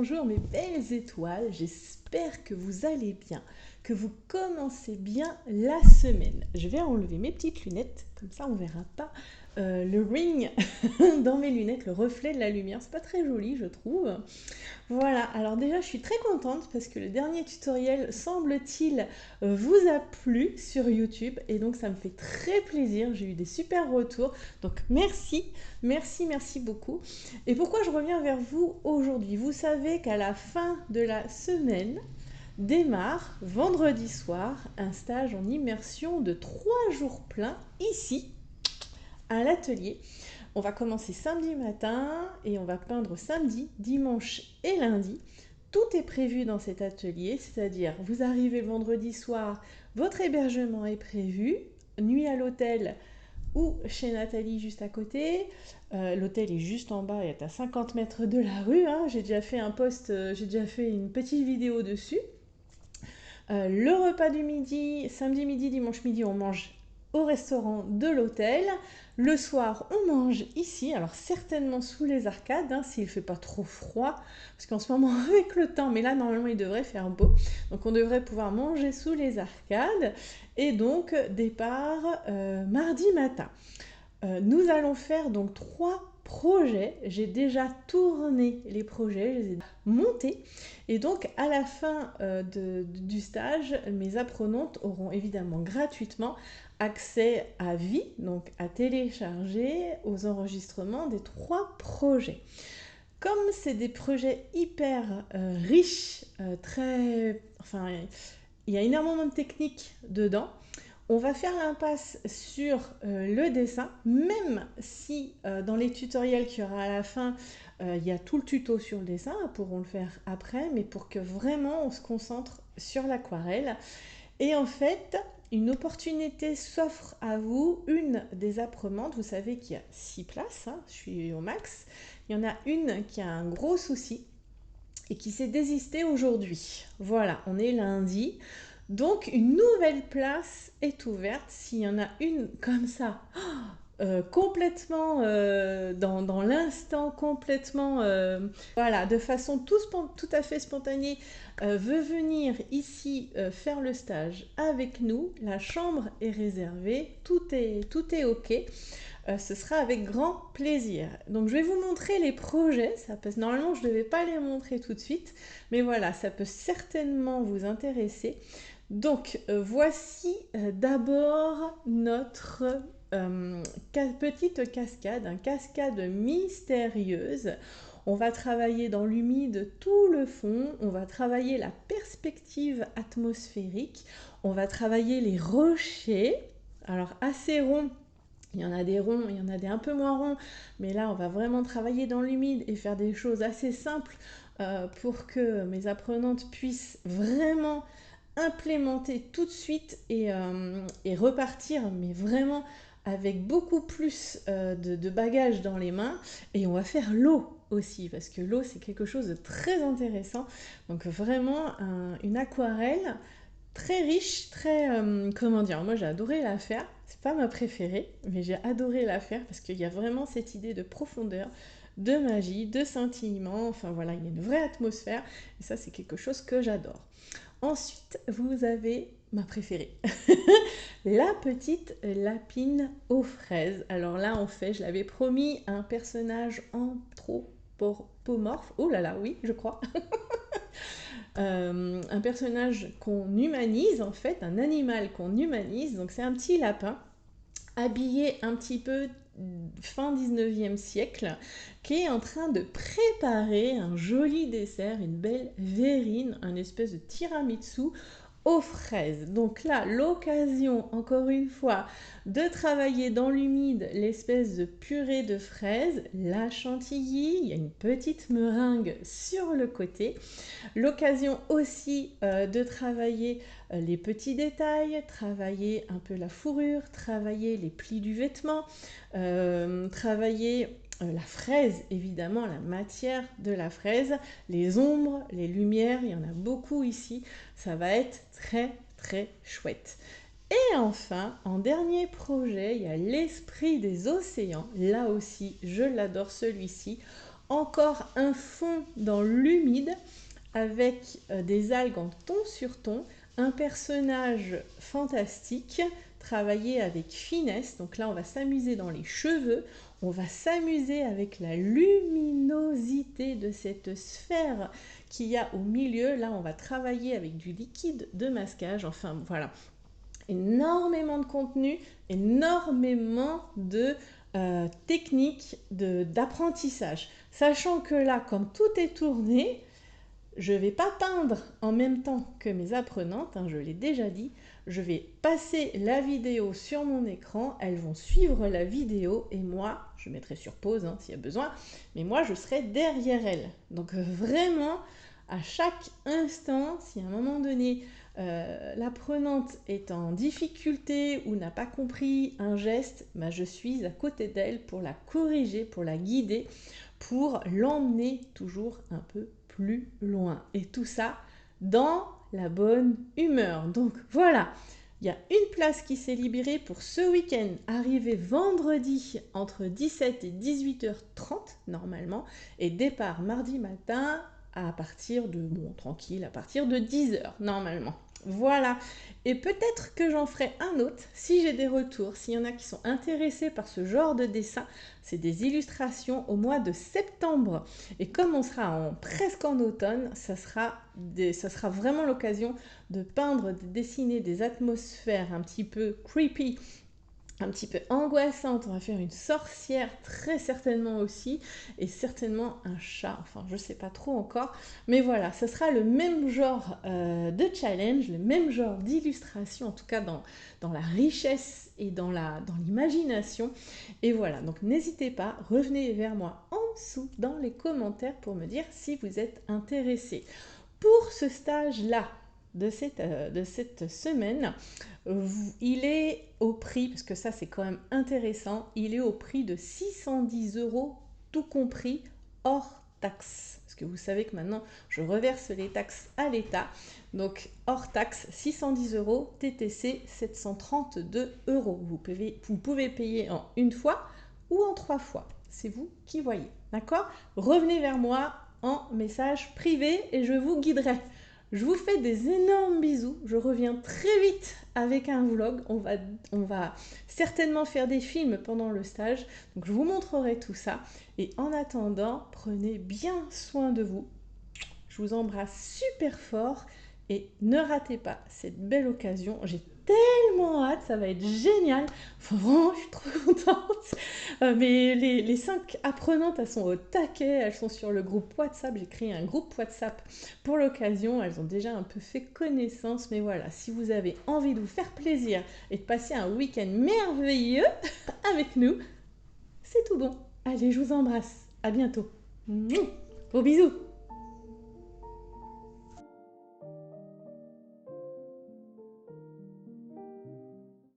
bonjour mes belles étoiles, j'espère que vous allez bien, que vous commencez bien la semaine. Je vais enlever mes petites lunettes, comme ça on ne verra pas le ring dans mes lunettes, le reflet de la lumière, c'est pas très joli je trouve. Voilà, alors déjà je suis très contente parce que le dernier tutoriel semble-t-il vous a plu sur YouTube et donc ça me fait très plaisir, j'ai eu des super retours, donc merci beaucoup. Et pourquoi je reviens vers vous aujourd'hui? Vous savez qu'à la fin de la semaine démarre vendredi soir un stage en immersion de 3 jours pleins ici à l'atelier. On va commencer samedi matin et on va peindre samedi, dimanche et lundi. Tout est prévu dans cet atelier, c'est-à-dire vous arrivez le vendredi soir, votre hébergement est prévu, nuit à l'hôtel ou chez Nathalie juste à côté. L'hôtel est juste en bas, il est à 50 mètres de la rue. Hein. J'ai déjà fait un post, j'ai déjà fait une petite vidéo dessus. Le repas du midi, samedi midi, dimanche midi, on mange au restaurant de l'hôtel. Le soir, on mange ici, alors certainement sous les arcades, hein, s'il ne fait pas trop froid, parce qu'en ce moment, avec le temps, mais là, normalement, il devrait faire beau, donc on devrait pouvoir manger sous les arcades, et donc, départ mardi matin. Nous allons faire donc 3 projets. J'ai déjà tourné les projets, je les ai montés. Et donc, à la fin du stage, mes apprenantes auront évidemment gratuitement accès à vie, donc à télécharger aux enregistrements des 3 projets. Comme c'est des projets hyper riches, il y a énormément de techniques dedans, on va faire l'impasse sur le dessin, même si dans les tutoriels qu'il y aura à la fin, il y a tout le tuto sur le dessin, nous pourrons le faire après, mais pour que vraiment on se concentre sur l'aquarelle. Et en fait, une opportunité s'offre à vous, une des apprenantes, vous savez qu'il y a 6 places, hein, je suis au max, il y en a une qui a un gros souci et qui s'est désistée aujourd'hui. Voilà, on est lundi. Donc une nouvelle place est ouverte, s'il y en a une comme ça, complètement dans l'instant, complètement, voilà, de façon tout à fait spontanée, veut venir ici faire le stage avec nous, la chambre est réservée, tout est ok. Ce sera avec grand plaisir. Donc je vais vous montrer les projets, normalement je ne devais pas les montrer tout de suite, mais voilà, ça peut certainement vous intéresser. Donc voici d'abord notre petite cascade, une cascade mystérieuse. On va travailler dans l'humide tout le fond, on va travailler la perspective atmosphérique, on va travailler les rochers, alors assez ronds. Il y en a des ronds, il y en a des un peu moins ronds, mais là on va vraiment travailler dans l'humide et faire des choses assez simples pour que mes apprenantes puissent vraiment implémenter tout de suite et repartir, mais vraiment avec beaucoup plus de bagages dans les mains. Et on va faire l'eau aussi, parce que l'eau c'est quelque chose de très intéressant. Donc vraiment une aquarelle très riche, très, comment dire, moi j'ai adoré la faire, c'est pas ma préférée, mais j'ai adoré la faire parce qu'il y a vraiment cette idée de profondeur, de magie, de scintillement, enfin voilà, il y a une vraie atmosphère, et ça c'est quelque chose que j'adore. Ensuite, vous avez ma préférée, la petite lapine aux fraises. Alors là, on fait, je l'avais promis, un personnage anthropomorphe, oh là là, oui, je crois, un personnage qu'on humanise en fait, un animal qu'on humanise, donc c'est un petit lapin habillé un petit peu fin 19e siècle, qui est en train de préparer un joli dessert, une belle verrine, un espèce de tiramisu aux fraises. Donc là, l'occasion, encore une fois, de travailler dans l'humide l'espèce de purée de fraises, la chantilly, il y a une petite meringue sur le côté. L'occasion aussi de travailler les petits détails, travailler un peu la fourrure, travailler les plis du vêtement, travailler la fraise, évidemment, la matière de la fraise, les ombres, les lumières, il y en a beaucoup ici, ça va être très très chouette. Et enfin, en dernier projet, il y a l'esprit des océans, là aussi, je l'adore celui-ci. encore un fond dans l'humide avec des algues en ton sur ton, un personnage fantastique, travaillé avec finesse. Donc là, on va s'amuser dans les cheveux, on va s'amuser avec la luminosité de cette sphère qu'il y a au milieu. Là, on va travailler avec du liquide de masquage. Enfin, voilà, énormément de contenu, énormément de techniques d'apprentissage. Sachant que là, comme tout est tourné, je ne vais pas peindre en même temps que mes apprenantes, je l'ai déjà dit. Je vais passer la vidéo sur mon écran, elles vont suivre la vidéo et moi, je mettrai sur pause s'il y a besoin, mais moi je serai derrière elles. Donc vraiment, à chaque instant, si à un moment donné, l'apprenante est en difficulté ou n'a pas compris un geste, je suis à côté d'elle pour la corriger, pour la guider, pour l'emmener toujours un peu plus loin. Et tout ça dans la bonne humeur. Donc voilà, il y a une place qui s'est libérée pour ce week-end, arrivé vendredi entre 17 et 18h30 normalement, et départ mardi matin à partir de, tranquille, à partir de 10h normalement. Voilà, et peut-être que j'en ferai un autre si j'ai des retours, s'il y en a qui sont intéressés par ce genre de dessin. C'est des illustrations au mois de septembre. Et comme on sera presque en automne, ça sera vraiment l'occasion de peindre, de dessiner des atmosphères un petit peu creepy, un petit peu angoissante. On va faire une sorcière très certainement aussi, et certainement un chat, enfin je sais pas trop encore, mais voilà, ce sera le même genre de challenge, le même genre d'illustration, en tout cas dans la richesse et dans l'imagination. Et voilà, donc n'hésitez pas, revenez vers moi en dessous dans les commentaires pour me dire si vous êtes intéressé. Pour ce stage-là, de cette semaine, il est au prix, parce que ça c'est quand même intéressant, il est au prix de 610 € tout compris, hors taxe. Parce que vous savez que maintenant je reverse les taxes à l'État, donc hors taxe 610 €, TTC 732 €. Vous pouvez payer en une fois ou en 3 fois, c'est vous qui voyez, d'accord? Revenez vers moi en message privé et je vous guiderai. Je vous fais des énormes bisous, je reviens très vite avec un vlog, on va certainement faire des films pendant le stage, donc je vous montrerai tout ça. Et en attendant, prenez bien soin de vous, je vous embrasse super fort et ne ratez pas cette belle occasion. J'ai tellement hâte, ça va être génial. Enfin, vraiment, je suis trop contente. Mais les 5 apprenantes, elles sont au taquet, elles sont sur le groupe WhatsApp. J'ai créé un groupe WhatsApp pour l'occasion. Elles ont déjà un peu fait connaissance. Mais voilà, si vous avez envie de vous faire plaisir et de passer un week-end merveilleux avec nous, c'est tout bon. Allez, je vous embrasse. À bientôt. Gros bisous.